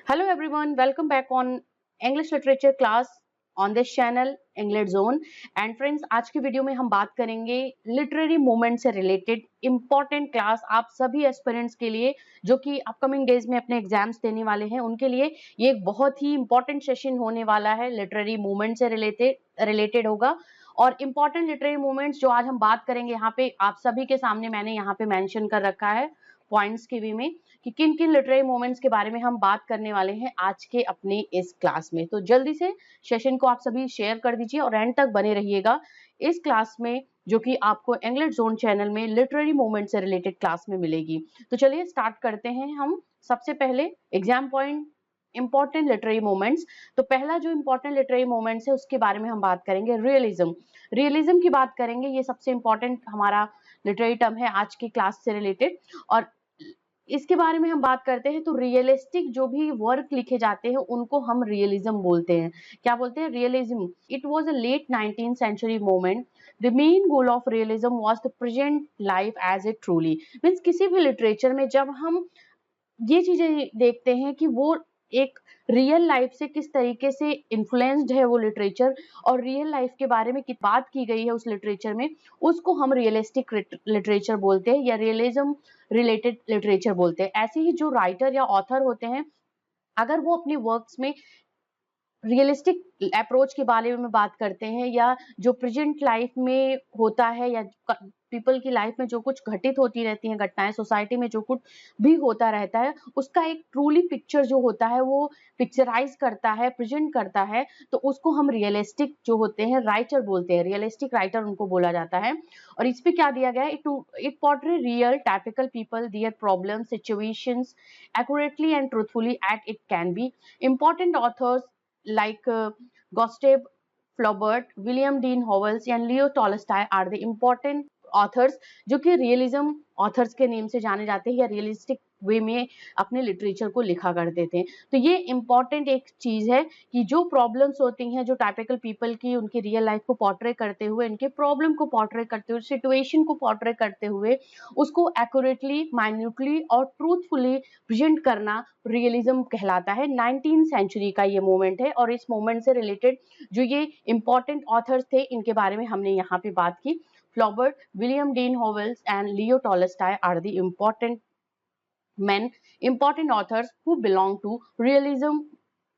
Hello everyone, welcome back on English literature class on this channel English Zone। And friends, आज की video में हम बात करेंगे लिटरेरी मूवमेंट से रिलेटेड इंपॉर्टेंट क्लास आप सभी एस्पिरेंट्स के लिए जो कि अपकमिंग डेज में अपने एग्जाम्स देने वाले हैं उनके लिए ये एक बहुत ही इंपॉर्टेंट सेशन होने वाला है। लिटरेरी मूवमेंट से रिलेटेड होगा और इंपॉर्टेंट लिटरेरी मूवमेंट्स जो आज हम बात करेंगे यहाँ पे आप सभी के सामने मैंने यहाँ पे मेंशन कर रखा है पॉइंट्स के वे में कि किन किन लिटरेरी मूवमेंट्स के बारे में हम बात करने वाले हैं आज के अपने इस क्लास में। तो जल्दी से सेशन को आप सभी शेयर कर दीजिए और एंड तक बने रहिएगा इस क्लास में जो कि आपको इंग्लिश जोन चैनल में लिटरेरी मूवमेंट से रिलेटेड क्लास में मिलेगी। तो चलिए स्टार्ट करते हैं हम। सबसे पहले exam point important literary movements. तो पहला जो इंपॉर्टेंट लिटरेरी मूवमेंट्स है उसके बारे में हम बात करेंगे रियलिज्म। रियलिज्म की बात करेंगे, ये सबसे इंपॉर्टेंट हमारा लिटरेरी टर्म है आज की क्लास से रिलेटेड। और इसके बारे में हम बात करते हैं तो रियलिस्टिक जो भी वर्क लिखे जाते हैं उनको हम रियलिज्म बोलते हैं। क्या बोलते हैं? Realism. It was a late 19th century moment. The main goal of realism was to present life as it truly. Means किसी भी लिटरेचर में जब हम ये चीजें देखते हैं कि वो एक रियल लाइफ से किस तरीके से इन्फ्लुएंस्ड है वो लिटरेचर और रियल लाइफ के बारे में कितनी बात की गई है उस लिटरेचर में, उसको हम रियलिस्टिक लिटरेचर बोलते हैं या रियलिज्म रिलेटेड लिटरेचर बोलते हैं। ऐसे ही जो राइटर या ऑथर होते हैं अगर वो अपने वर्क्स में रियलिस्टिक अप्रोच के बारे में बात करते हैं या जो प्रेजेंट लाइफ में होता है या पीपल की लाइफ में जो कुछ घटित होती रहती हैं घटनाएं, सोसाइटी में जो कुछ भी होता रहता है उसका एक ट्रूली पिक्चर जो होता है वो पिक्चराइज करता है, प्रेजेंट करता है, तो उसको हम रियलिस्टिक जो होते हैं राइटर बोलते हैं। रियलिस्टिक राइटर उनको बोला जाता है। और इस पे क्या दिया गया है? It portray real typical people, their problem, situations accurately and truthfully at it can be. Important authors like Gustav Flaubert, William Dean Howells and Leo Tolstoy are the important authors जो कि रियलिज्म ऑथर्स के name से जाने जाते हैं या realistic वे में अपने लिटरेचर को लिखा करते थे। तो ये इंपॉर्टेंट एक चीज है कि जो प्रॉब्लम्स होती हैं जो टाइपिकल पीपल की उनकी रियल लाइफ को पोर्ट्रे करते हुए, उनके प्रॉब्लम को पोर्ट्रे करते हुए, सिचुएशन को पोर्ट्रे करते हुए उसको एक्यूरेटली, माइन्यूटली और ट्रूथफुली प्रेजेंट करना रियलिज्म कहलाता है। 19th सेंचुरी का ये मोमेंट है और इस मोमेंट से रिलेटेड जो ये इंपॉर्टेंट ऑथर्स थे इनके बारे में हमने यहाँ पे बात की। Flaubert, William Dean Howells and Leo Tolstoy are the important authors who belong to realism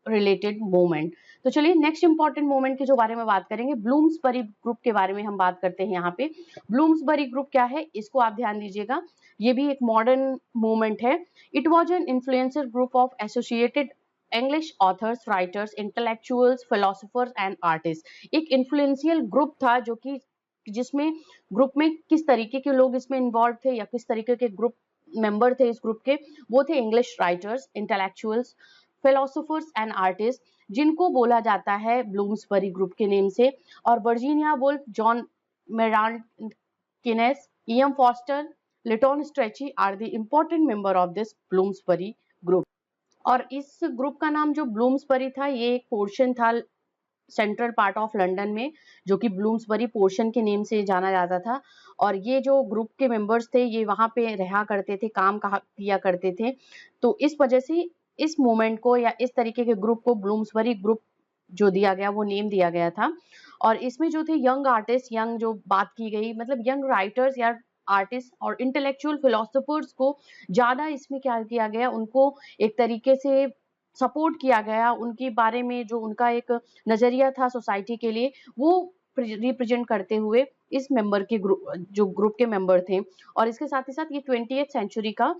related moment. तो चलिए नेक्स्ट इंपॉर्टेंट मोमेंट के जो बारे में बात करेंगे, ब्लूम्सबरी ग्रुप के बारे में हम बात करते हैं। यहाँ पे ब्लूम्सबरी ग्रुप क्या है इसको आप ध्यान दीजिएगा, ये भी एक मॉडर्न मूवमेंट है। It was an influencer group of associated English authors, writers, intellectuals, philosophers and artist. एक इन्फ्लुएंशियल ग्रुप था जो कि जिसमें ग्रुप में किस तरीके के लोग इसमें इन्वॉल्व थे या किस तरीके के ग्रुप मेंबर थे इस ग्रुप के, वो थे English writers, intellectuals, philosophers and artist, जिनको बोला जाता है ब्लूम्सबरी ग्रुप के नेम से। और Virginia Woolf, John Maynard Keynes, E M Forster, Lytton Strachey are the important member of this Bloomsbury group. और इस ग्रुप का नाम जो ब्लूम्सबरी था ये एक पोर्शन था सेंट्रल पार्ट ऑफ लंदन में जो कि ब्लूम्सबरी पोर्शन के नेम से जाना जाता था। और ये जो ग्रुप के मेंबर्स थे ये वहां पे रहा करते थे, काम किया करते थे। तो इस वजह से इस मूवमेंट को या इस तरीके के ग्रुप को ब्लूम्सबरी ग्रुप जो दिया गया वो नेम दिया गया था। और इसमें जो थे यंग आर्टिस्ट, यंग जो बात की गई मतलब यंग राइटर्स या आर्टिस्ट और इंटेलेक्चुअल फिलोसोफर्स को ज्यादा इसमें क्या किया गया, उनको एक तरीके से सपोर्ट किया गया, उनके बारे में जो उनका एक नजरिया था सोसाइटी के लिए वो रिप्रेजेंट करते हुए इस मेंबर के ग्रुप के मेंबर थे। और इसके साथ ही साथ ये 20th सेंचुरी का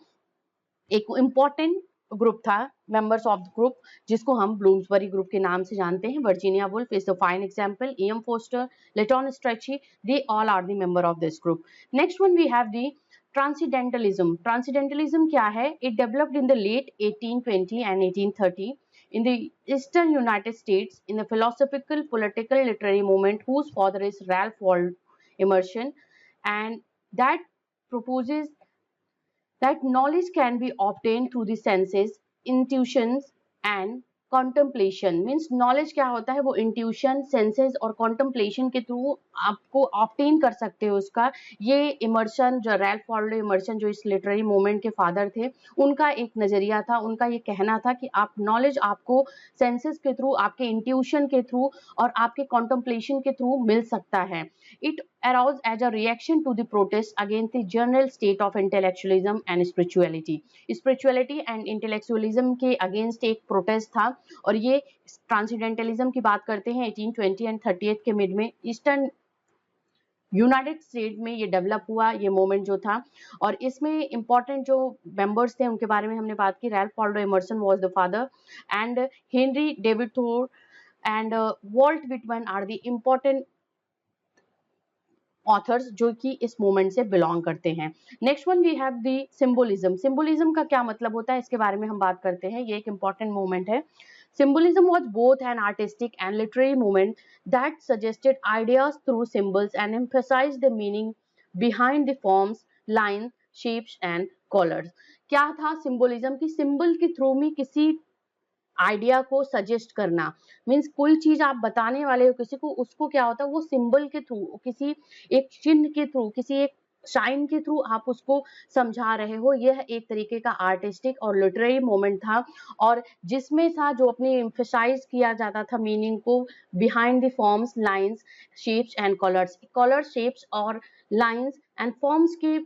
एक इम्पॉर्टेंट ग्रुप था, मेंबर्स ऑफ द ग्रुप, जिसको हम ब्लूम्सबरी ग्रुप के नाम से जानते हैं। Virginia Woolf is the fine example, E M Forster, Lytton Strachey, they all are the member of this group. Next one we have the transcendentalism. Transcendentalism क्या है? It developed in the late 1820 and 1830 in the eastern United States in the philosophical, political, literary movement whose father is Ralph Waldo Emerson, and that proposes that knowledge can be obtained through the senses, intuitions, and contemplation means knowledge क्या होता है, वो intuition, senses और contemplation के through आपको obtain कर सकते हो उसका। ये इमर्शन, जो रैल्फ वॉल्डो इमर्सन जो इस लिटरेरी मूवमेंट के फादर थे, उनका एक नजरिया था, उनका ये कहना था कि आप नॉलेज आपको सेंसेस के थ्रू, आपके इंट्यूशन के थ्रू और आपके कॉन्टेम्पलेशन के थ्रू मिल सकता है। It arose as a reaction to the protest against the general state of intellectualism and spirituality. Spirituality and intellectualism के अगेंस्ट एक प्रोटेस्ट था और ये ट्रांसेंडेंटलिज्म की बात करते हैं 1820 एंड 30 के मिड में ईस्टर्न यूनाइटेड स्टेट में ये डेवलप हुआ, ये मूवमेंट जो था। और इसमें इंपॉर्टेंट जो मेंबर्स थे उनके बारे में हमने बात की। Ralph Waldo Emerson was the father and Henry David Thoreau and Walt Whitman are the important authors जो कि इस मूवमेंट से बिलोंग करते हैं। Next one we have the symbolism. Symbolism का क्या मतलब होता है, इसके बारे में हम बात करते हैं। ये एक इंपॉर्टेंट मूवमेंट है। Symbolism was both an artistic and literary movement that suggested ideas through symbols and emphasized the meaning behind the forms, lines, shapes and colors. क्या था सिंबोलिज्म की? सिंबल के थ्रू में किसी आइडिया को सजेस्ट करना, means कोई चीज आप बताने वाले हो किसी को, उसको क्या होता है, वो सिंबल के थ्रू, किसी एक चिन्ह के थ्रू, किसी एक साइन के थ्रू आप उसको समझा रहे हो। यह एक तरीके का आर्टिस्टिक और लिटरेरी मोमेंट था और जिसमें था जो अपने एम्फसाइज किया जाता था मीनिंग को behind the forms, lines, shapes and colours. Colours, shapes और लाइंस एंड फॉर्म्स के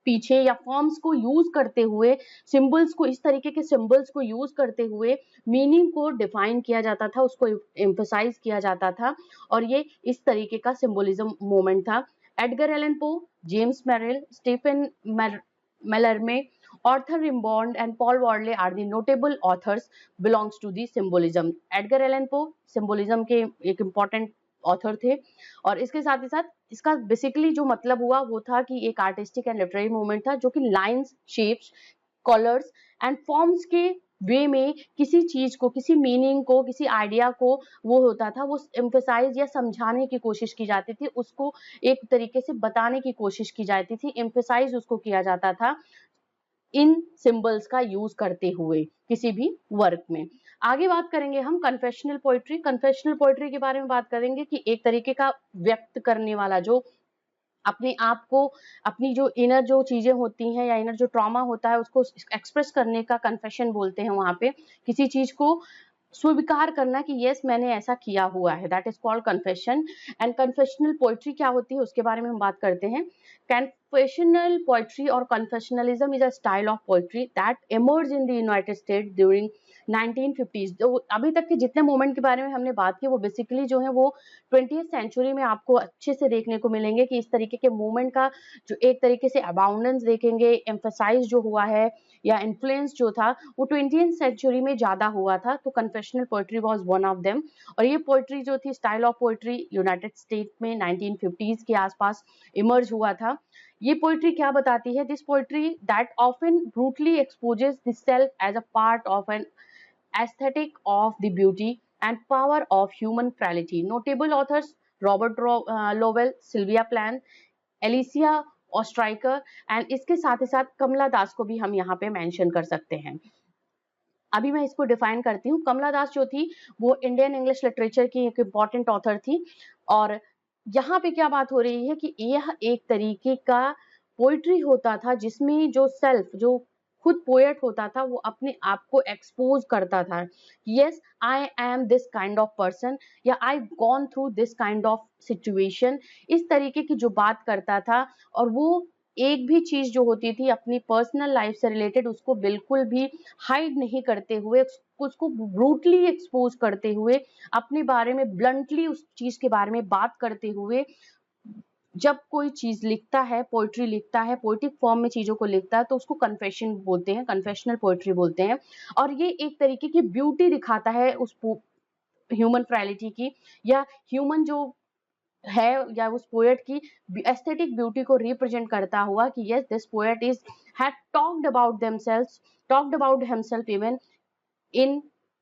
पीछे या फॉर्म्स को यूज करते हुए, सिंबल्स को, इस तरीके के सिंबल्स को यूज करते हुए मीनिंग को डिफाइन किया जाता था, उसको एम्फसाइज किया जाता था और ये इस तरीके का सिंबोलिज्म मोमेंट था। Edgar Allan Poe, James Merrill, Stephane Mallarme, Arthur Rimbaud and Paul Warley are the notable authors belongs to the symbolism. Edgar Allan पो सिंबोलिज्म के एक इम्पॉर्टेंट ऑथर थे और इसके साथ ही साथ इसका बेसिकली जो मतलब हुआ वो था कि एक आर्टिस्टिक एंड लिटरेरी मूवमेंट था जो कि lines, shapes, colours and forms के वे में किसी चीज को, किसी मीनिंग को, किसी आइडिया को वो होता था, वो एम्फसाइज या समझाने की कोशिश की जाती थी, उसको एक तरीके से बताने की कोशिश की जाती थी, एम्फसाइज उसको किया जाता था इन सिंबल्स का यूज करते हुए किसी भी वर्क में। आगे बात करेंगे हम कन्फेशनल पोइट्री। कन्फेशनल पोइट्री के बारे में बात करेंगे कि एक तरीके का व्यक्त करने वाला, जो अपने आप को, अपनी जो इनर जो चीजें होती हैं या इनर जो ट्रॉमा होता है उसको एक्सप्रेस करने का कन्फेशन बोलते हैं। वहां पे किसी चीज को स्वीकार करना कि यस मैंने ऐसा किया हुआ है, that is called confession. And confessional poetry क्या होती है उसके बारे में हम बात करते हैं। कन्फेशनल पोइट्री और confessionalism is a style of poetry that emerge in the United States during 1950s। जो अभी तक के जितने मोमेंट के बारे में हमने बात की वो बेसिकली जो है वो 20th सेंचुरी में आपको अच्छे से देखने को मिलेंगे कि इस तरीके के मूवमेंट का जो एक तरीके से अबाउंडेंस देखेंगे, एम्फसाइज जो हुआ है या इन्फ्लुएंस जो था वो 20th सेंचुरी में ज्यादा हुआ था। तो confessional poetry was one of them और ये पोइट्री जो थी, style of poetry United state में 1950s के आसपास इमर्ज हुआ था। ये पोइट्री क्या बताती है? This poetry that often brutally exposes the self as a part of an aesthetic of the beauty and power of human frailty. Notable authors Robert Lowell, Sylvia Plath, Alicia Ostriker and इसके साथ ही साथ कमला दास को भी हम यहाँ पे mention कर सकते हैं। अभी मैं इसको डिफाइन करती हूँ। कमला दास जो थी वो इंडियन इंग्लिश लिटरेचर की एक इम्पॉर्टेंट ऑथर थी और यहाँ पे क्या बात हो रही है कि यह एक तरीके का पोइट्री होता था जिसमें जो सेल्फ, जो खुद पोएट होता था, वो अपने आप को एक्सपोज करता था। Yes I am this kind of person या I gone through this kind of situation, इस तरीके की जो बात करता था। और वो एक भी चीज जो होती थी अपनी पर्सनल लाइफ से रिलेटेड उसको बिल्कुल भी हाइड नहीं करते हुए, उसको ब्रूटली एक्सपोज करते हुए, अपने बारे में ब्लंटली उस चीज के बारे में बात करते हुए जब कोई चीज लिखता है, पोइट्री लिखता है, पोइटिक फॉर्म में चीजों को लिखता है तो उसको कन्फेशन बोलते हैं, कन्फेशनल पोइट्री बोलते हैं। और ये एक तरीके की ब्यूटी दिखाता है उस ह्यूमन फ्रैलिटी की या ह्यूमन जो है या उस पोएट की एस्थेटिक ब्यूटी को रिप्रेजेंट करता हुआ कि yes this poet is had talked about themselves, talked about himself even in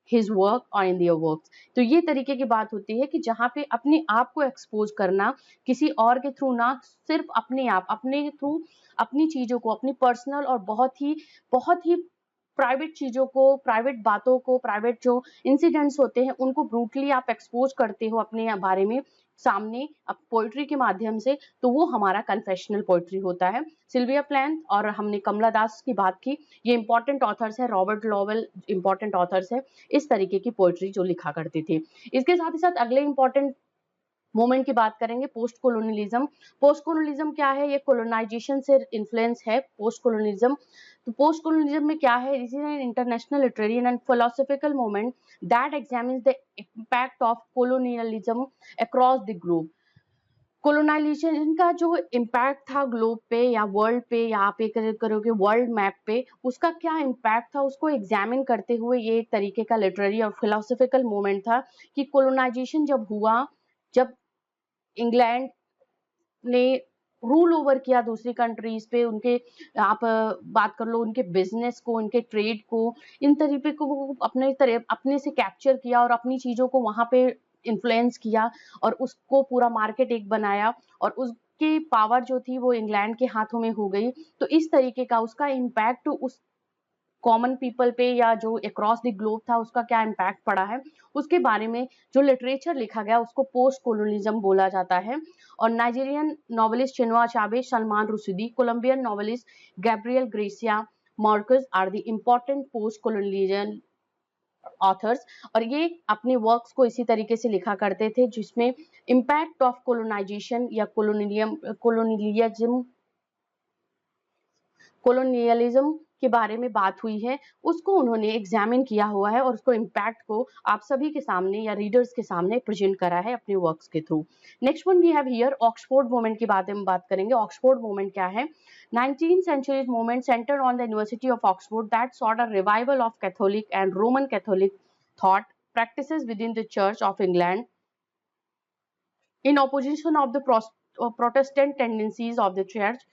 his work और इन दियर वर्क्स। तो ये तरीके की बात होती है कि जहाँ पे अपने आप को एक्सपोज करना किसी और के थ्रू, ना सिर्फ अपने आप, अपने थ्रू अपनी चीजों को, अपनी पर्सनल और बहुत ही प्राइवेट चीजों को, प्राइवेट बातों को, प्राइवेट जो इंसिडेंट्स होते हैं उनको ब्रूटली आप एक्सपोज करते हो अपने बारे में सामने अब पोइट्री के माध्यम से, तो वो हमारा कन्फेशनल पोइट्री होता है। सिल्विया प्लैंथ और हमने कमला दास की बात की, ये इंपॉर्टेंट ऑथर्स है, रॉबर्ट लॉवेल इंपॉर्टेंट ऑथर्स है, इस तरीके की पोइट्री जो लिखा करते थे। इसके साथ ही साथ अगले इंपॉर्टेंट मोमेंट की बात करेंगे, पोस्ट कोलोनियलिज्म। पोस्ट कोलोनियलिज्म क्या है? ये कोलोनाइजेशन से इन्फ्लुएंस है पोस्ट कोलोनियलिज्म। तो पोस्ट कोलोनियलिज्म में क्या है? Is an international literary and philosophical movement that examines the impact of colonialism across the globe. Colonisation का जो इम्पैक्ट था ग्लोब पे या वर्ल्ड पे, या आप एक करोगे वर्ल्ड मैप पे, उसका क्या इम्पैक्ट था उसको एग्जामिन करते हुए ये एक तरीके का लिटरेरी और फिलोसॉफिकल मूवमेंट था कि कोलोनाइजेशन जब हुआ, जब इंग्लैंड ने रूल ओवर किया दूसरी कंट्रीज पे, उनके आप बात कर लो उनके बिजनेस को, उनके ट्रेड को, इन तरीके को अपने से कैप्चर किया और अपनी चीजों को वहां पे इन्फ्लुएंस किया और उसको पूरा मार्केट एक बनाया और उसकी पावर जो थी वो इंग्लैंड के हाथों में हो गई। तो इस तरीके का उसका इम्पैक्ट उस कॉमन पीपल पे या जो अक्रॉस द ग्लोब था उसका क्या इम्पैक्ट पड़ा है, उसके बारे में जो लिटरेचर लिखा गया उसको पोस्ट कोलोनिज्म बोला जाता है। और Nigerian novelist Chinua Achebe, Salman Rushdie, Colombian novelist Gabriel Garcia Marquez are the important post colonialism authors. और ये अपने वर्क्स को इसी तरीके से लिखा करते थे जिसमें इम्पैक्ट ऑफ कोलोनाइजेशन या कोलोनियलिज्म के बारे में बात हुई है, उसको उन्होंने एग्जामिन किया हुआ है और उसको इम्पैक्ट को आप सभी के सामने या रीडर्स के सामने प्रेजेंट करा है अपने वर्क्स के through. Next one we have here Oxford movement के बारे में बात करेंगे। ऑक्सफोर्ड मूवमेंट क्या है? 19th century movement centered on the University of Oxford that sought a revival of Catholic and Roman Catholic thought practices within the Church of England in opposition of the Protestant tendencies of the church.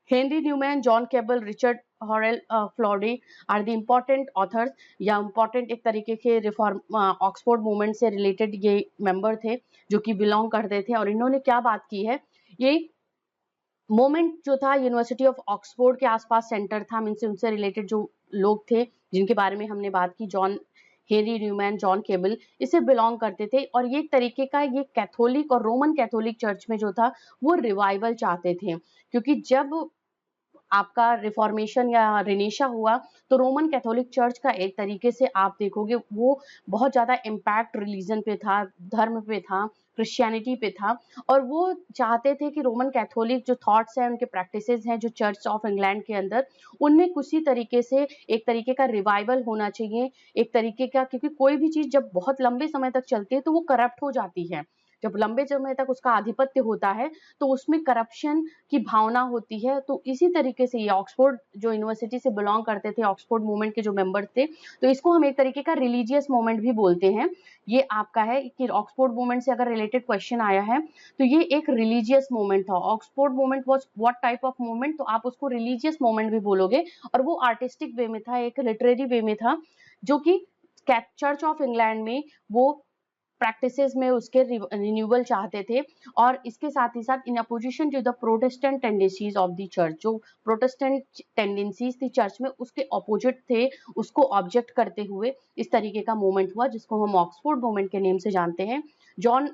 Henry Newman, John Keble, Richard Hurrell Florey are the important authors या important एक तरीके के reform Oxford movement से related ये member थे जो कि belong करते थे। और इन्होंने क्या बात की है, ये मोमेंट जो था यूनिवर्सिटी ऑफ ऑक्सफोर्ड के आसपास सेंटर था, मीन्स उनसे रिलेटेड जो लोग थे जिनके बारे में हमने बात की, John Henry Newman, John Keble, इसे बिलोंग करते थे। और ये तरीके का ये कैथोलिक और रोमन कैथोलिक चर्च में जो था वो रिवाइवल चाहते थे, क्योंकि जब आपका रिफॉर्मेशन या रिनेशा हुआ तो रोमन कैथोलिक चर्च का एक तरीके से आप देखोगे वो बहुत ज़्यादा इम्पैक्ट रिलीजन पे था, धर्म पे था, क्रिश्चियनिटी पे था। और वो चाहते थे कि रोमन कैथोलिक जो थॉट्स हैं, उनके प्रैक्टिसेस हैं जो चर्च ऑफ इंग्लैंड के अंदर, उनमें किसी तरीके से एक तरीके का रिवाइवल होना चाहिए, एक तरीके का, क्योंकि कोई भी चीज़ जब बहुत लंबे समय तक चलती है तो वो करप्ट हो जाती है। जब लंबे समय तक उसका आधिपत्य होता है तो उसमें करप्शन की भावना होती है। तो इसी तरीके से ये ऑक्सफोर्ड जो यूनिवर्सिटी से बिलोंग करते थे, ऑक्सफोर्ड मूवमेंट के जो मेंबर थे, तो इसको हम एक तरीके का रिलीजियस मूवमेंट भी बोलते हैं। ये आपका है कि ऑक्सफोर्ड मूवमेंट से अगर रिलेटेड क्वेश्चन आया है तो ये एक रिलीजियस मूवमेंट था। Oxford movement was what type of movement, तो आप उसको रिलीजियस मूवमेंट भी बोलोगे। और वो आर्टिस्टिक वे में था, एक लिटरेरी वे में था, जो कि चर्च ऑफ इंग्लैंड में वो प्रैक्टिसेस में उसके रिन्यूअल चाहते थे। और इसके साथ ही साथ in opposition to the Protestant tendencies of the church, जो प्रोटेस्टेंट टेंडेंसीज थी चर्च में उसके ऑपोजिट थे, उसको ऑब्जेक्ट करते हुए इस तरीके का मूवमेंट हुआ जिसको हम ऑक्सफोर्ड मूवमेंट के नेम से जानते हैं। John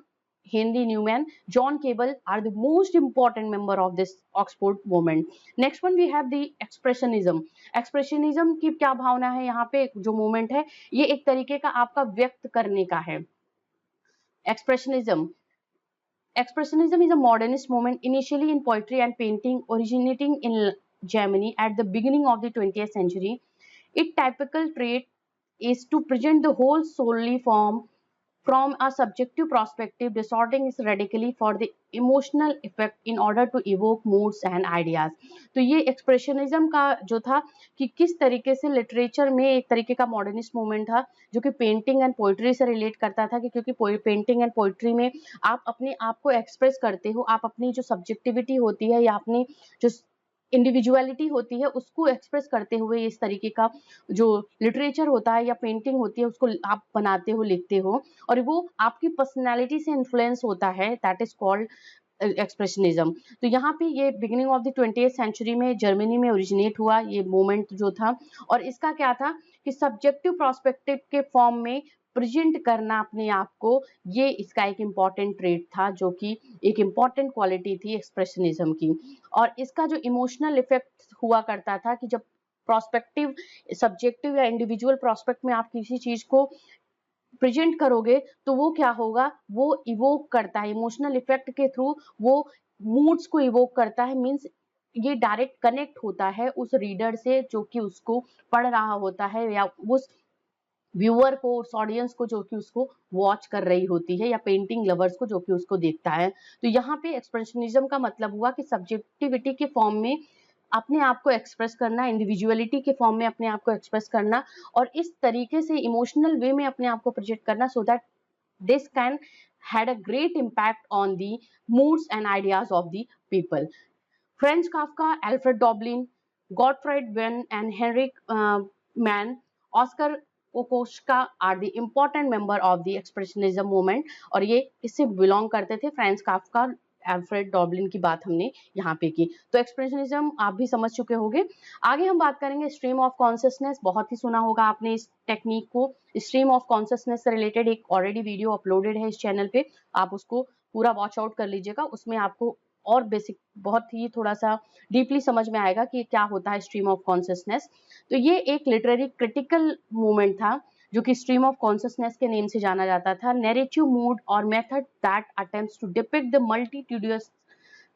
Henry Newman, John Keble are the most important member of this Oxford movement. Next one we have the expressionism. expressionism की क्या भावना है यहाँ पे, जो मूवमेंट है ये एक तरीके का आपका व्यक्त करने का है। Expressionism. Expressionism is a modernist movement initially in poetry and painting, originating in Germany at the beginning of the 20th century. Its typical trait is to present the whole solely from a subjective perspective, distorting it radically for the emotional effect in order to evoke moods and ideas. तो ये expressionism का जो था कि किस तरीके से literature में एक तरीके का मॉडर्निस्ट मूवमेंट था जो कि पेंटिंग एंड पोइट्री से रिलेट करता था, कि क्योंकि पेंटिंग एंड पोइट्री में आप अपने आप को एक्सप्रेस करते हो, आप अपनी जो सब्जेक्टिविटी होती है या अपनी जो इंडिविजुअलिटी होती है उसको एक्सप्रेस करते हुए इस तरीके का जो लिटरेचर होता है या पेंटिंग होती है उसको आप बनाते हो, लिखते हो, और वो आपकी पर्सनैलिटी से इन्फ्लुएंस होता है, दैट इज कॉल्ड एक्सप्रेशनिज्म। तो यहाँ पे ये beginning of the 20th century में जर्मनी में ओरिजिनेट हुआ ये मूवमेंट जो था, और इसका क्या था कि सब्जेक्टिव प्रोस्पेक्टिव के फॉर्म में प्रेजेंट करना अपने आप को, ये इसका एक इम्पॉर्टेंट ट्रेट था, जो कि एक इम्पॉर्टेंट क्वालिटी थी एक्सप्रेशनिज्म की। और इसका जो इमोशनल इफेक्ट हुआ करता था कि जब प्रोस्पेक्टिव, सब्जेक्टिव या इंडिविजुअल प्रोस्पेक्ट में आप किसी चीज को प्रेजेंट करोगे तो वो क्या होगा, वो इवोक करता है इमोशनल इफेक्ट के थ्रू, वो मूड्स को इवोक करता है। मींस ये डायरेक्ट कनेक्ट होता है उस रीडर से जो कि उसको पढ़ रहा होता है, या उस व्यूअर को, उस ऑडियंस को जो कि उसको वॉच कर रही होती है, या पेंटिंग लवर्स को जो कि उसको देखता है। तो यहाँ पे एक्सप्रेशनिज्म का मतलब हुआ कि सब्जेक्टिविटी के फॉर्म में अपने आप को एक्सप्रेस करना, इंडिविजुअलिटी के फॉर्म में अपने आप को एक्सप्रेस करना, और इस तरीके से इमोशनल वे में अपने आप को प्रोजेक्ट करना, so that this can had a great impact on the moods and ideas of the people. Franz Kafka, Alfred Doblin, Gottfried Benn, and Henrik Mann, Oscar Kokoschka are the important member of the Expressionism movement। और ये इससे belong करते थे। French Kafka, Alfred डॉबलिन की बात हमने यहाँ पे की। तो एक्सप्रेशनिज्म आप भी समझ चुके होंगे। आगे हम बात करेंगे स्ट्रीम ऑफ कॉन्शियसनेस। बहुत ही सुना होगा आपने इस टेक्निक को। स्ट्रीम ऑफ कॉन्शियसनेस से रिलेटेड एक ऑलरेडी वीडियो अपलोडेड है इस चैनल पे, आप उसको पूरा वॉच आउट कर लीजिएगा। उसमें आपको और बेसिक, बहुत ही थोड़ा सा डीपली समझ में आएगा कि क्या होता है स्ट्रीम ऑफ कॉन्शियसनेस। तो ये एक लिटरेरी क्रिटिकल मूवमेंट था जो कि स्ट्रीम ऑफ कॉन्शियसनेस के नेम से जाना जाता था। नैरेटिव मूड और method that attempts to depict the multitudinous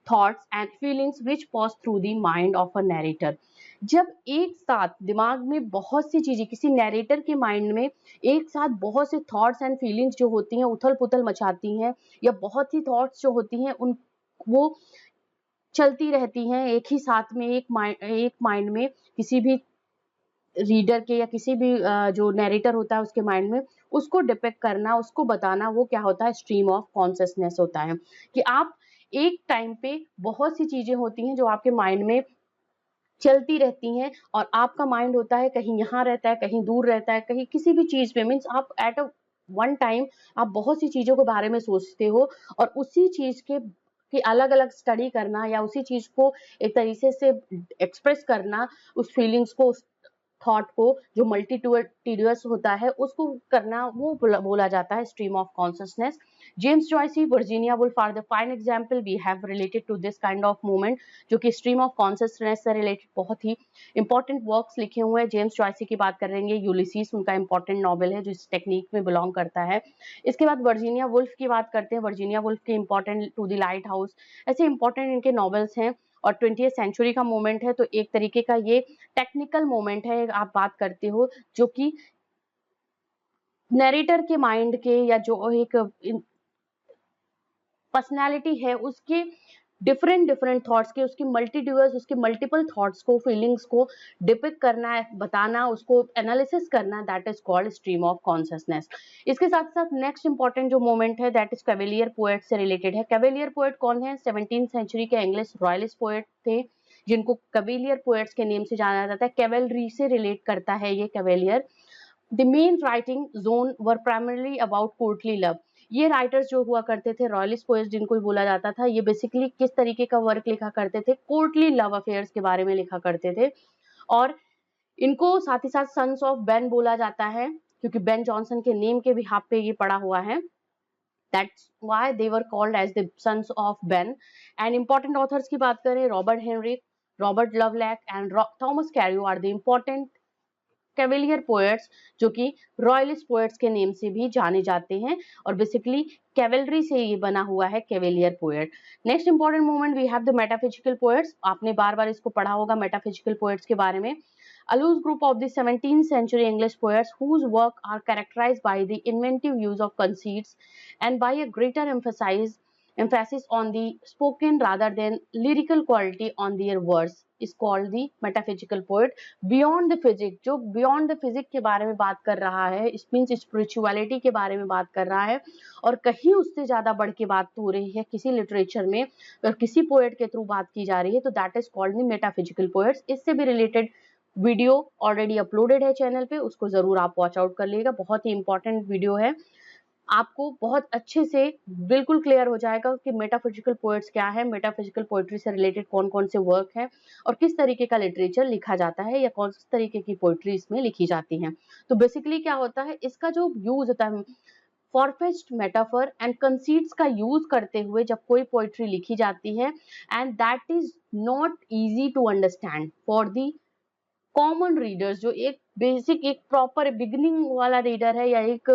thoughts and feelings which pass through the mind of a narrator. जब एक साथ दिमाग में बहुत सी चीजें, किसी नैरेटर के माइंड में एक साथ बहुत से थॉट्स एंड फीलिंग्स जो होती हैं उथल पुथल मचाती हैं, या बहुत ही थॉट्स जो होती हैं उन वो चलती रहती हैं एक ही साथ में, एक माइंड में, किसी भी रीडर के या किसी भी जो नैरेटर होता है उसके माइंड में, उसको डिपिक्ट करना, उसको बताना, वो क्या होता है, स्ट्रीम ऑफ कॉन्शियसनेस होता है। कि आप एक टाइम पे बहुत सी चीजें होती हैं जो आपके माइंड में चलती रहती हैं, और आपका माइंड होता है कहीं यहाँ रहता है, कहीं दूर रहता है, कहीं किसी भी चीज पे, मीन्स आप एट अ वन टाइम आप बहुत सी चीजों के बारे में सोचते हो, और उसी चीज के कि अलग अलग स्टडी करना, या उसी चीज को एक तरीके से एक्सप्रेस करना, उस फीलिंग्स को, उस थॉट को जो मल्टीट्यूडियस होता है उसको करना, वो बोला जाता है stream of consciousness. James Joyce, Virginia Woolf are the fine example we have related to this kind of movement, जो कि स्ट्रीम ऑफ कॉन्शियसनेस से रिलेटेड बहुत ही इंपॉर्टेंट वर्क्स लिखे हुए हैं। जेम्स जॉयसी की बात करेंगे, यूलिसीस उनका इंपॉर्टेंट नॉवल है जो इस टेक्निक में बिलोंग करता है। इसके बाद वर्जीनिया वुल्फ की बात करते हैं। वर्जीनिया वुल्फ के important to the lighthouse, ऐसे इंपॉर्टेंट इनके नॉवेल्स हैं। और 20th सेंचुरी का मोमेंट है, तो एक तरीके का ये टेक्निकल मोमेंट है, आप बात करते हो जो कि नैरेटर के माइंड के, या जो एक पर्सनालिटी है उसके डिफरेंट डिफरेंट थॉट्स के, उसकी मल्टीड्यूअस, उसके मल्टीपल थॉट्स को, फीलिंग्स को डिपिक्ट करना है, बताना, उसको एनालिसिस करना, that is called stream of consciousness. इसके साथ साथ नेक्स्ट इंपॉर्टेंट जो मोमेंट है दैट इज कैवेलियर पोएट से रिलेटेड है। कैवेलियर पोएट कौन है? 17th सेंचुरी के इंग्लिश रॉयलिस्ट पोएट थे जिनको कैवेलियर पोएट्स के नेम से जाना जाता है। कैवेलरी से रिलेट करता है ये cavalier. The main writing zone were primarily about courtly love। ये राइटर्स जो हुआ करते थे, रॉयलिस्ट पोएट्स जिनको बोला जाता था, ये बेसिकली किस तरीके का वर्क लिखा करते थे? कोर्टली लव अफेयर्स के बारे में लिखा करते थे। और इनको साथ ही साथ सन्स ऑफ बेन बोला जाता है, क्योंकि बेन जॉनसन के नेम के बिहाफ पे ये पड़ा हुआ है। That's why they were called as the sons of Ben। And important authors की बात करें, Robert Henry, Robert Lovelace and Thomas Carew are the important cavalier poets, जो कि रॉयलिस्ट पोएट्स के नेम से भी जाने जाते हैं। और बेसिकली कैवेलरी से ये बना हुआ है cavalier poet. Next important movement we have the metaphysical poets. आपने बार बार इसको पढ़ा होगा मेटाफिजिकल पोएट्स के बारे में। A loose group of the 17th century English poets whose work are characterized by the inventive use of conceits and by a greater emphasis on the spoken rather than lyrical quality on their verse is called the metaphysical poet। Beyond the physics, जो beyond the physics के बारे में बात कर रहा है, इस means spirituality के बारे में बात कर रहा है, और कहीं उससे ज्यादा बढ़ के बात हो रही है किसी लिटरेचर में, और किसी पोएट के थ्रू बात की जा रही है, तो that is called the metaphysical poets. इससे भी रिलेटेड वीडियो ऑलरेडी अपलोडेड है चैनल पे, उसको जरूर आप वॉच आउट कर लीजिएगा, बहुत ही इंपॉर्टेंट वीडियो है। आपको बहुत अच्छे से बिल्कुल क्लियर हो जाएगा कि मेटाफिजिकल पोएट्स क्या है, मेटाफिजिकल पोएट्री से रिलेटेड कौन-कौन से वर्क हैं और किस तरीके का लिटरेचर लिखा जाता है या कौन से तरीके की पोएट्री इसमें लिखी जाती हैं। तो बेसिकली क्या होता है, इसका जो यूज़ होता है फॉरफेच्ड मेटाफर एंड कंसीट्स का यूज करते हुए जब कोई पोएट्री लिखी जाती है and that is not easy to understand for the common readers, जो एक बेसिक एक प्रॉपर बिगिनिंग वाला रीडर है या एक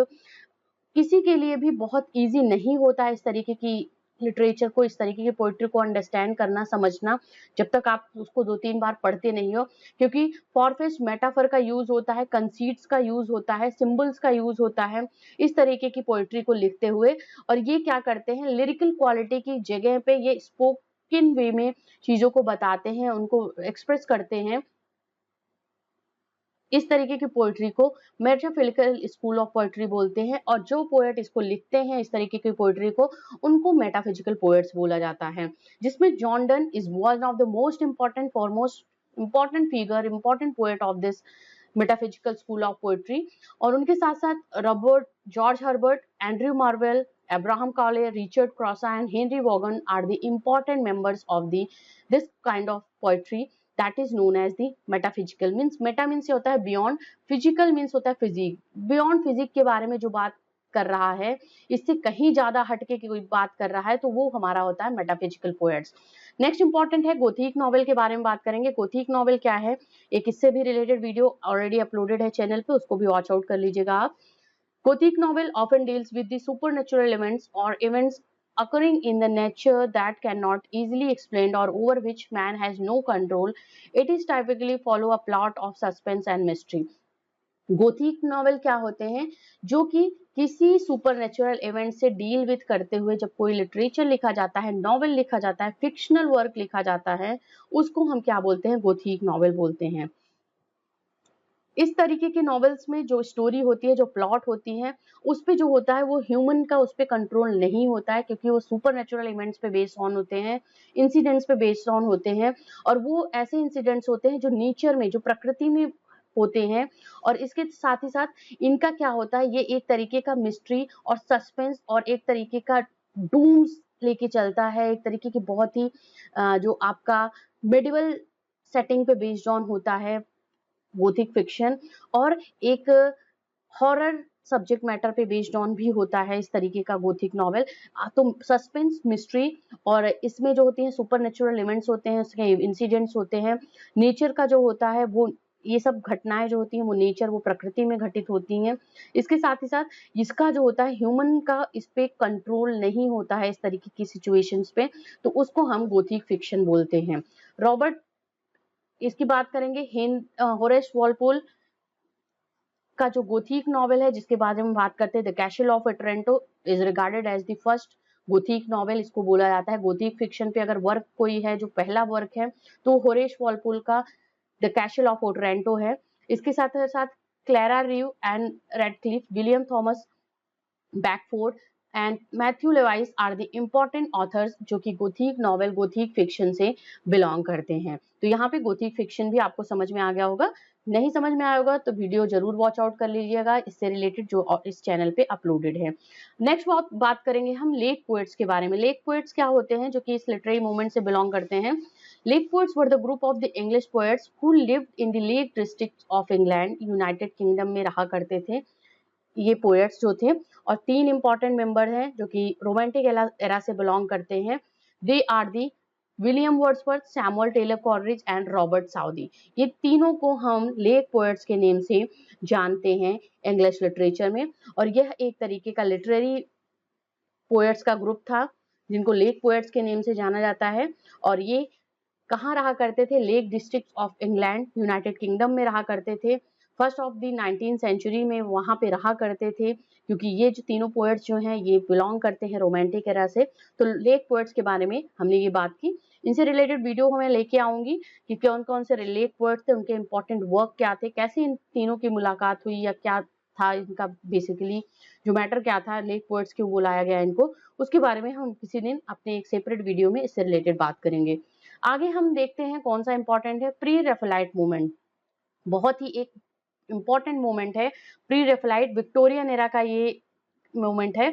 किसी के लिए भी बहुत इजी नहीं होता है इस तरीके की लिटरेचर को, इस तरीके की पोइट्री को अंडरस्टैंड करना, समझना, जब तक आप उसको 2-3 बार पढ़ते नहीं हो। क्योंकि फॉरफेच्ड मेटाफर का यूज होता है, कंसीट्स का यूज होता है, सिंबल्स का यूज होता है इस तरीके की पोइट्री को लिखते हुए। और ये क्या करते हैं, लिरिकल क्वालिटी की जगह पे ये स्पोकन वे में चीजों को बताते हैं, उनको एक्सप्रेस करते हैं। इस तरीके की पोएट्री को मेटाफिजिकल स्कूल ऑफ पोएट्री बोलते हैं और जो पोएट इसको लिखते हैं इस तरीके की पोएट्री को, उनको मेटाफिजिकल पोएट्स बोला जाता है। जिसमें John Donne is one of the most important foremost important figure, important poet of this metaphysical school of poetry. और उनके साथ साथ Robert, George Herbert, Andrew marvel, Abraham Cowley, Richard Crossa and Henry Vaughan are the important members of this kind of poetry that is known as the metaphysical। means meta means ये होता है beyond, physical means होता है physique, beyond physique के बारे में जो बात कर रहा है, इससे कहीं ज्यादा हटके की कोई बात कर रहा है तो वो हमारा होता है मेटाफिजिकल पोएट्स। नेक्स्ट इंपॉर्टेंट है गोथिक नॉवेल के बारे में बात करेंगे। गोथिक नॉवेल क्या है, एक इससे भी रिलेटेड वीडियो ऑलरेडी अपलोडेड है चैनल पे, उसको भी वॉच आउट कर लीजिएगा आप। Gothic novel often deals with the supernatural events or events occurring in the nature that cannot easily explained or over which man has no control. It is typically follow a plot of suspense and mystery। Gothic novel क्या होते हैं, जो कि किसी supernatural event से deal with करते हुए जब कोई लिटरेचर लिखा जाता है, नॉवेल लिखा जाता है, फिक्शनल वर्क लिखा जाता है, उसको हम क्या बोलते हैं, गोथिक नॉवेल बोलते हैं। इस तरीके के नॉवेल्स में जो स्टोरी होती है, जो प्लॉट होती है, उस पे जो होता है वो ह्यूमन का उस पे कंट्रोल नहीं होता है, क्योंकि वो सुपरनेचुरल इवेंट्स पे बेस्ड ऑन होते हैं, इंसिडेंट्स पे बेस्ड ऑन होते हैं। और वो ऐसे इंसिडेंट्स होते हैं जो नेचर में, जो प्रकृति में होते हैं। और इसके साथ ही साथ इनका क्या होता है, ये एक तरीके का मिस्ट्री और सस्पेंस और एक तरीके का डूम्स लेके चलता है, एक तरीके की बहुत ही जो आपका मेडिवल सेटिंग पे बेस्ड ऑन होता है गोथिक फिक्शन, और एक हॉरर सब्जेक्ट मैटर पे बेस्ड ऑन भी होता है इस तरीके का गोथिक नॉवेल। तो सस्पेंस, मिस्ट्री, और इसमें जो होती हैं सुपरनेचुरल इवेंट्स होते हैं, उसके इंसिडेंट्स होते हैं, नेचर का जो होता है वो, ये सब घटनाएं जो होती हैं वो नेचर, वो प्रकृति में घटित होती हैं। इसके साथ ही साथ इसका जो होता है ह्यूमन का इस पे कंट्रोल नहीं होता है इस तरीके की सिचुएशंस पे, तो उसको हम गोथिक फिक्शन बोलते हैं। रॉबर्ट, इसकी बात करेंगे, होरेस वॉलपोल का जो गोथिक नॉवेल है जिसके बारे में बात करते हैं, the Castle of Otranto is regarded as the first gothic novel, इसको बोला जाता है। गोथिक फिक्शन पे अगर वर्क कोई है जो पहला वर्क है तो होरेस वॉलपोल का द कैसल ऑफ ओटरेंटो है। इसके साथ साथ Clara Reeve and Radcliffe, William Thomas Beckford and Matthew Lewis are the important authors जो कि गोथिक नॉवेल, गोथिक फिक्शन से बिलोंग करते हैं। तो यहाँ पे गोथिक फिक्शन भी आपको समझ में आ गया होगा। नहीं समझ में आया होगा तो वीडियो जरूर वॉच आउट कर लीजिएगा, इससे रिलेटेड जो इस चैनल पे अपलोडेड है। नेक्स्ट बात करेंगे हम लेक पोएट्स के बारे में। लेक पोएट्स क्या होते हैं, जो कि इस लिटरेरी मूवमेंट से बिलोंग करते हैं। Lake poets were the group of the English poets who lived in the lake district of England, United kingdom में रहा करते थे ये पोएट्स जो थे। और 3 इंपॉर्टेंट मेंबर हैं जो कि रोमांटिक एरा से बिलोंग करते हैं। They are the William Wordsworth, Samuel Taylor Coleridge and Robert Southey. ये तीनों को हम लेक पोएट्स के नेम से जानते हैं इंग्लिश लिटरेचर में। और यह एक तरीके का लिटरेरी पोएट्स का ग्रुप था जिनको लेक पोएट्स के नेम से जाना जाता है। और ये कहाँ रहा करते थे, lake district of England, United kingdom में रहा करते थे। First of the 19th century में वहां पे रहा करते थे, क्योंकि ये जो तीनों पोएट्स जो हैं ये बिलोंग करते हैं रोमांटिक एरा से। तो लेक पोएट्स के बारे में हमने ये बात की। इनसे रिलेटेड वीडियो मैं लेके आऊंगी कि कौन कौन से लेक पोएट्स थे, उनके इंपॉर्टेंट वर्क क्या थे, कैसे इन तीनों की मुलाकात हुई या क्या था इनका बेसिकली जो मैटर क्या था, लेक पोएट्स क्यों बुलाया गया इनको, उसके बारे में हम किसी दिन अपने एक सेपरेट वीडियो में इससे रिलेटेड बात करेंगे। आगे हम देखते हैं कौन सा इंपॉर्टेंट है, प्री रेफलाइट मूवमेंट। बहुत ही एक इंपॉर्टेंट मूवमेंट है प्री रेफलाइट, विक्टोरियन एरा का ये मूवमेंट है।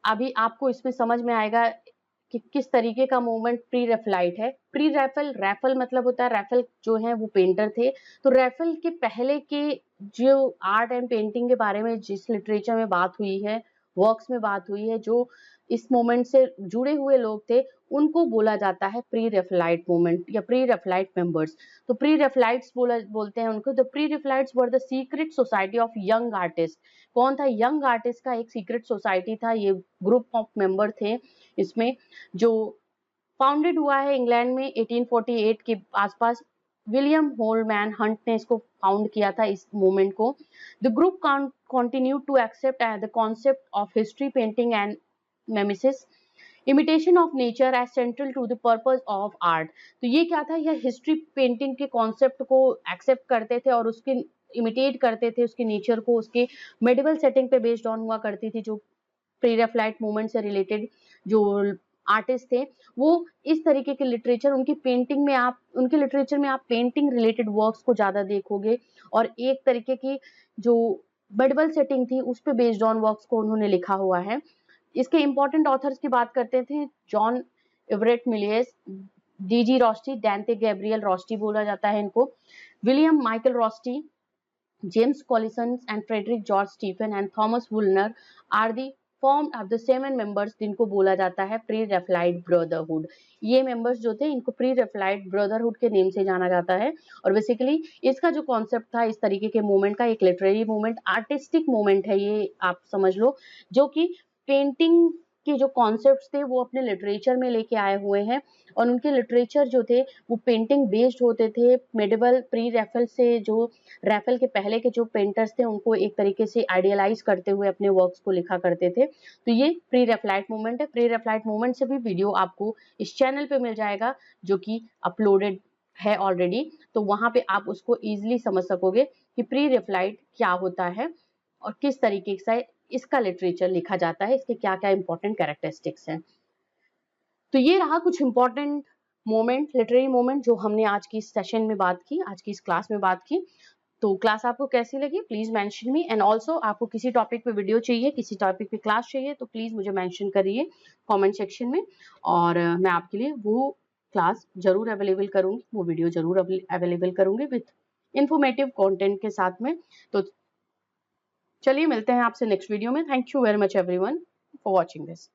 अभी आपको इसमें समझ में आएगा कि किस तरीके का मूवमेंट प्री रैफलाइट है। प्री रैफल, रैफल मतलब होता है, रैफल जो है वो पेंटर थे, तो रैफल के पहले के जो आर्ट एंड पेंटिंग के बारे में जिस लिटरेचर में बात हुई है, वर्क्स में बात हुई है, जो इस मोमेंट से जुड़े हुए लोग थे, उनको बोला जाता है प्री रैफलाइट मूवमेंट या प्री रैफलाइट मेंबर्स। तो प्री रैफलाइट्स बोलते हैं उनको। The pre Raphaelites were the secret society of young artist. कौन था? यंग आर्टिस्ट का एक सीक्रेट सोसाइटी था, ये ग्रुप ऑफ मेंबर थे इसमें, जो फाउंडेड हुआ है इंग्लैंड में 1848 के आसपास। विलियम होलमैन हंट ने इसको फाउंड किया था, इस मूवमेंट को। The group continue to accept the concept of history painting and mimesis imitation of nature as central to the purpose of art. तो ये क्या था? यह हिस्ट्री पेंटिंग के कॉन्सेप्ट को एक्सेप्ट करते थे और उसके इमिटेट करते थे, उसके नेचर को, उसके मेडिवल सेटिंग पे बेस्ड ऑन हुआ करती थी। जो प्री रैफलाइट मूवमेंट से रिलेटेड जो आर्टिस्ट थे, वो इस तरीके के लिटरेचर, उनकी पेंटिंग में आप, उनके लिटरेचर में आप पेंटिंग रिलेटेड वर्क्स को ज्यादा देखोगे, और एक तरीके की जो मेडिवल सेटिंग थी उस पे बेस्ड ऑन वर्क्स को उन्होंने लिखा हुआ है। इसके इंपॉर्टेंट ऑथर्स की बात करते थे, John Everett Millais, D G Rossetti, Dante Gabriel Rossetti बोला जाता है इनको, William Michael Rossetti, James Collinson and Frederick George Stephen and Thomas Woolner are the form of the 7 members, जिनको बोला जाता है प्री रैफलाइट ब्रदरहुड। ये मेंबर्स जो थे, इनको प्री रैफलाइट ब्रदरहुड के नेम से जाना जाता है। और बेसिकली इसका जो कॉन्सेप्ट था, इस तरीके के मूवमेंट का, एक लिटरेरी मूवमेंट, आर्टिस्टिक मूवमेंट है ये, आप समझ लो, जो कि पेंटिंग के जो कॉन्सेप्ट्स थे वो अपने लिटरेचर में लेके आए हुए हैं, और उनके लिटरेचर जो थे वो पेंटिंग बेस्ड होते थे। मेडिवल प्री रैफल से, जो रैफल के पहले के जो पेंटर्स थे, उनको एक तरीके से आइडियलाइज करते हुए अपने वर्क्स को लिखा करते थे। तो ये प्री रैफलाइट मूवमेंट है। प्री रैफलाइट मूवमेंट से भी वीडियो आपको इस चैनल पे मिल जाएगा, जो कि अपलोडेड है ऑलरेडी, तो वहां पे आप उसको इजिली समझ सकोगे कि प्री रैफलाइट क्या होता है और किस तरीके से इसका लिटरेचर लिखा जाता है, इसके क्या क्या इंपॉर्टेंट कैरेक्टरिस्टिक्स हैं। तो ये रहा कुछ इंपॉर्टेंट मोमेंट, लिटरेरी मोमेंट, जो हमने आज की इस सेशन में बात की, आज की इस क्लास में बात की। तो क्लास आपको कैसी लगी, please mention me. And also आपको किसी टॉपिक पे वीडियो चाहिए, किसी टॉपिक पे क्लास चाहिए, तो प्लीज मुझे मेंशन करिए कमेंट सेक्शन में, और मैं आपके लिए वो क्लास जरूर अवेलेबल करूंगी, वो वीडियो जरूर अवेलेबल करूंगी विथ इंफॉर्मेटिव कंटेंट के साथ में। तो चलिए मिलते हैं आपसे नेक्स्ट वीडियो में। Thank you very much everyone for watching this.